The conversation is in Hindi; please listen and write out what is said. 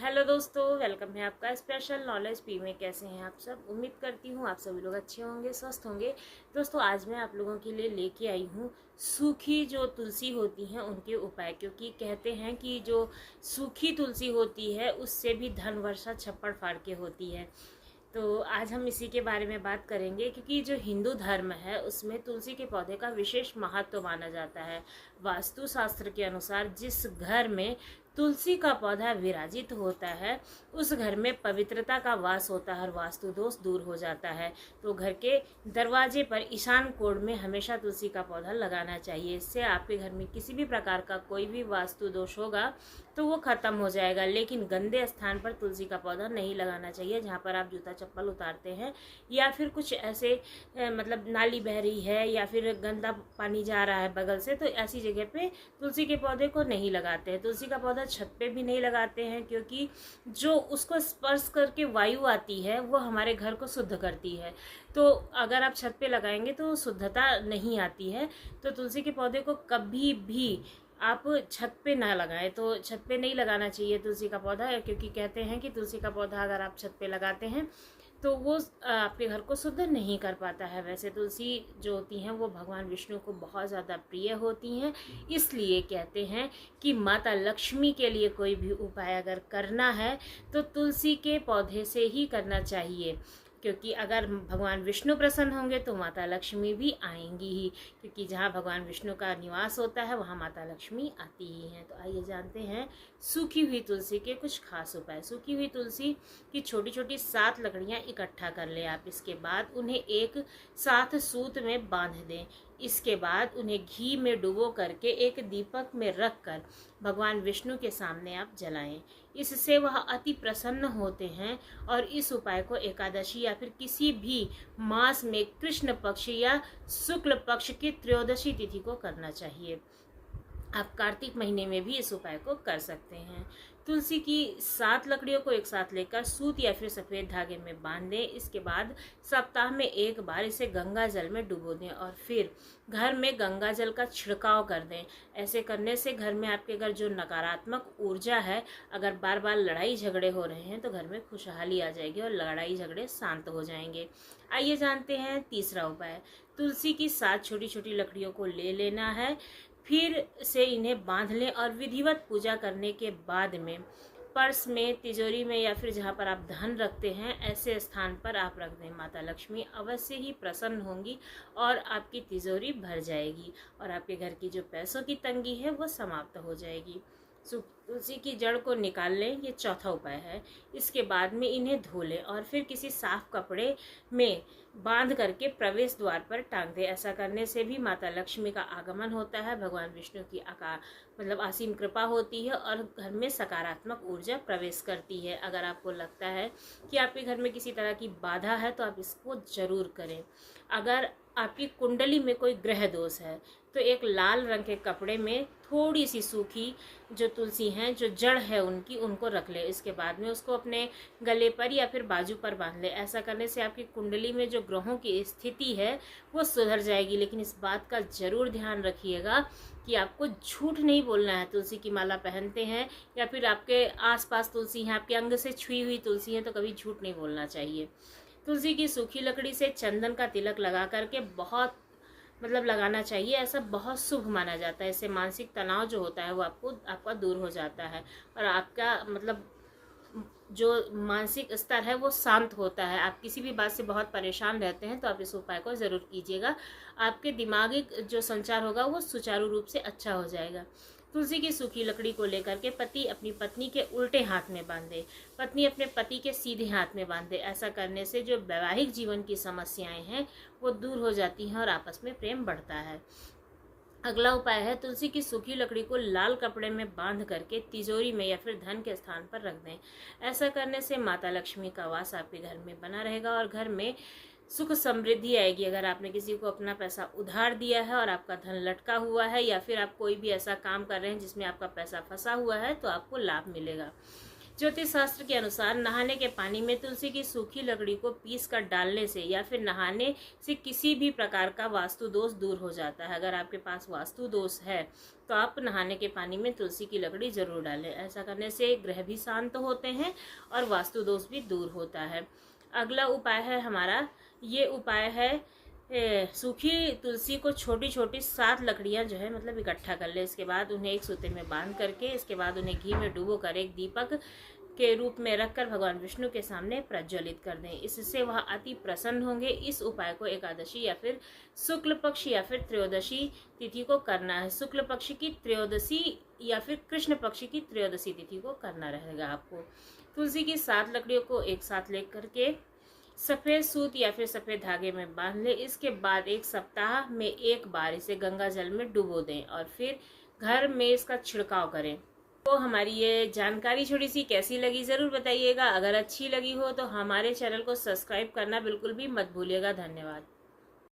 हेलो दोस्तों, वेलकम है आपका स्पेशल नॉलेज पी में। कैसे हैं आप सब? उम्मीद करती हूँ आप सभी लोग अच्छे होंगे, स्वस्थ होंगे। दोस्तों, आज मैं आप लोगों के लिए लेके आई हूँ सूखी जो तुलसी होती हैं उनके उपाय। क्योंकि कहते हैं कि जो सूखी तुलसी होती है उससे भी धन वर्षा छप्पड़ फाड़ के होती है। तो आज हम इसी के बारे में बात करेंगे, क्योंकि जो हिंदू धर्म है उसमें तुलसी के पौधे का विशेष महत्व माना जाता है। वास्तु शास्त्र के अनुसार जिस घर में तुलसी का पौधा विराजित होता है उस घर में पवित्रता का वास होता है और वास्तु दोष दूर हो जाता है। तो घर के दरवाजे पर ईशान कोण में हमेशा तुलसी का पौधा लगाना चाहिए। इससे आपके घर में किसी भी प्रकार का कोई भी वास्तु दोष होगा तो वो खत्म हो जाएगा। लेकिन गंदे स्थान पर तुलसी का पौधा नहीं लगाना चाहिए, जहाँ पर आप जूता चप्पल उतारते हैं या फिर कुछ ऐसे मतलब नाली बह रही है या फिर गंदा पानी जा रहा है बगल से, तो ऐसी जगह पे तुलसी के पौधे को नहीं लगाते हैं। तुलसी का पौधा छत पे भी नहीं लगाते हैं, क्योंकि जो उसको स्पर्श करके वायु आती है वो हमारे घर को शुद्ध करती है। तो अगर आप छत पे लगाएंगे तो शुद्धता नहीं आती है। तो तुलसी के पौधे को कभी भी आप छत पे ना लगाएं। तो छत पे नहीं लगाना चाहिए तुलसी का पौधा, क्योंकि कहते हैं कि तुलसी का पौधा अगर आप छत पे लगाते हैं तो वो आपके घर को शुद्ध नहीं कर पाता है। वैसे तुलसी जो होती हैं वो भगवान विष्णु को बहुत ज़्यादा प्रिय होती हैं। इसलिए कहते हैं कि माता लक्ष्मी के लिए कोई भी उपाय अगर करना है तो तुलसी के पौधे से ही करना चाहिए। क्योंकि अगर भगवान विष्णु प्रसन्न होंगे तो माता लक्ष्मी भी आएंगी ही, क्योंकि जहाँ भगवान विष्णु का निवास होता है वहाँ माता लक्ष्मी आती ही हैं। तो आइए जानते हैं सूखी हुई तुलसी के कुछ खास उपाय। सूखी हुई तुलसी की छोटी छोटी 7 लकड़ियाँ इकट्ठा कर लें आप। इसके बाद उन्हें एक साथ सूत में बांध दें। इसके बाद उन्हें घी में डुबो करके एक दीपक में रख कर भगवान विष्णु के सामने आप जलाएं। इससे वह अति प्रसन्न होते हैं। और इस उपाय को एकादशी या फिर किसी भी मास में कृष्ण पक्ष या शुक्ल पक्ष की त्रयोदशी तिथि को करना चाहिए। आप कार्तिक महीने में भी इस उपाय को कर सकते हैं। तुलसी की 7 लकड़ियों को एक साथ लेकर सूत या फिर सफ़ेद धागे में बांध दें। इसके बाद सप्ताह में एक बार इसे गंगा जल में डुबो दें और फिर घर में गंगा जल का छिड़काव कर दें। ऐसे करने से घर में आपके अगर जो नकारात्मक ऊर्जा है, अगर बार बार लड़ाई झगड़े हो रहे हैं तो घर में खुशहाली आ जाएगी और लड़ाई झगड़े शांत हो जाएंगे। आइए जानते हैं तीसरा उपाय। तुलसी की 7 छोटी छोटी लकड़ियों को ले लेना है, फिर से इन्हें बांध लें और विधिवत पूजा करने के बाद में पर्स में, तिजोरी में या फिर जहाँ पर आप धन रखते हैं ऐसे स्थान पर आप रख दें। माता लक्ष्मी अवश्य ही प्रसन्न होंगी और आपकी तिजोरी भर जाएगी और आपके घर की जो पैसों की तंगी है वो समाप्त हो जाएगी। तुलसी की जड़ को निकाल लें, ये चौथा उपाय है। इसके बाद में इन्हें धो लें और फिर किसी साफ कपड़े में बांध करके प्रवेश द्वार पर टांग दें। ऐसा करने से भी माता लक्ष्मी का आगमन होता है, भगवान विष्णु की असीम कृपा होती है और घर में सकारात्मक ऊर्जा प्रवेश करती है। अगर आपको लगता है कि आपके घर में किसी तरह की बाधा है तो आप इसको जरूर करें। अगर आपकी कुंडली में कोई ग्रह दोष है तो एक लाल रंग के कपड़े में थोड़ी सी सूखी जो तुलसी हैं, जो जड़ है उनकी, उनको रख ले। इसके बाद में उसको अपने गले पर या फिर बाजू पर बांध ले। ऐसा करने से आपकी कुंडली में जो ग्रहों की स्थिति है वो सुधर जाएगी। लेकिन इस बात का जरूर ध्यान रखिएगा कि आपको झूठ नहीं बोलना है। तुलसी की माला पहनते हैं या फिर आपके आसपास तुलसी हैं, आपके अंग से छुई हुई तुलसी हैं, तो कभी झूठ नहीं बोलना चाहिए। तुलसी की सूखी लकड़ी से चंदन का तिलक लगा करके बहुत लगाना चाहिए। ऐसा बहुत शुभ माना जाता है। इससे मानसिक तनाव जो होता है वो आपका दूर हो जाता है और आपका जो मानसिक स्तर है वो शांत होता है। आप किसी भी बात से बहुत परेशान रहते हैं तो आप इस उपाय को ज़रूर कीजिएगा। आपके दिमागी जो संचार होगा वो सुचारू रूप से अच्छा हो जाएगा। तुलसी की सूखी लकड़ी को लेकर के पति अपनी पत्नी के उल्टे हाथ में बांधे, पत्नी अपने पति के सीधे हाथ में बांधे। ऐसा करने से जो वैवाहिक जीवन की समस्याएं हैं वो दूर हो जाती हैं और आपस में प्रेम बढ़ता है। अगला उपाय है, तुलसी की सूखी लकड़ी को लाल कपड़े में बांध करके तिजोरी में या फिर धन के स्थान पर रख दें। ऐसा करने से माता लक्ष्मी का वास आपके घर में बना रहेगा और घर में सुख समृद्धि आएगी। अगर आपने किसी को अपना पैसा उधार दिया है और आपका धन लटका हुआ है या फिर आप कोई भी ऐसा काम कर रहे हैं जिसमें आपका पैसा फंसा हुआ है तो आपको लाभ मिलेगा। ज्योतिष शास्त्र के अनुसार नहाने के पानी में तुलसी की सूखी लकड़ी को पीस कर डालने से या फिर नहाने से किसी भी प्रकार का वास्तु दोष दूर हो जाता है। अगर आपके पास वास्तु दोष है तो आप नहाने के पानी में तुलसी की लकड़ी जरूर डालें। ऐसा करने से ग्रह भी शांत होते हैं और वास्तु दोष भी दूर होता है। अगला उपाय है हमारा, ये उपाय है सूखी तुलसी को छोटी छोटी 7 लकड़ियां जो है मतलब इकट्ठा कर ले। इसके बाद उन्हें एक सूते में बांध करके इसके बाद उन्हें घी में डुबो कर एक दीपक के रूप में रखकर भगवान विष्णु के सामने प्रज्वलित कर दें। इससे वह अति प्रसन्न होंगे। इस उपाय को एकादशी या फिर शुक्ल पक्ष या फिर त्रयोदशी तिथि को करना है। शुक्ल पक्ष की त्रयोदशी या फिर कृष्ण पक्ष की त्रयोदशी तिथि को करना रहेगा आपको। तुलसी की 7 लकड़ियों को एक साथ लेकर के सफेद सूत या फिर सफेद धागे में बांध ले। इसके बाद 1 सप्ताह में एक बार इसे गंगा जल में डुबो दें और फिर घर में इसका छिड़काव करें। तो हमारी ये जानकारी छोटी सी कैसी लगी जरूर बताइएगा। अगर अच्छी लगी हो तो हमारे चैनल को सब्सक्राइब करना बिल्कुल भी मत भूलिएगा। धन्यवाद।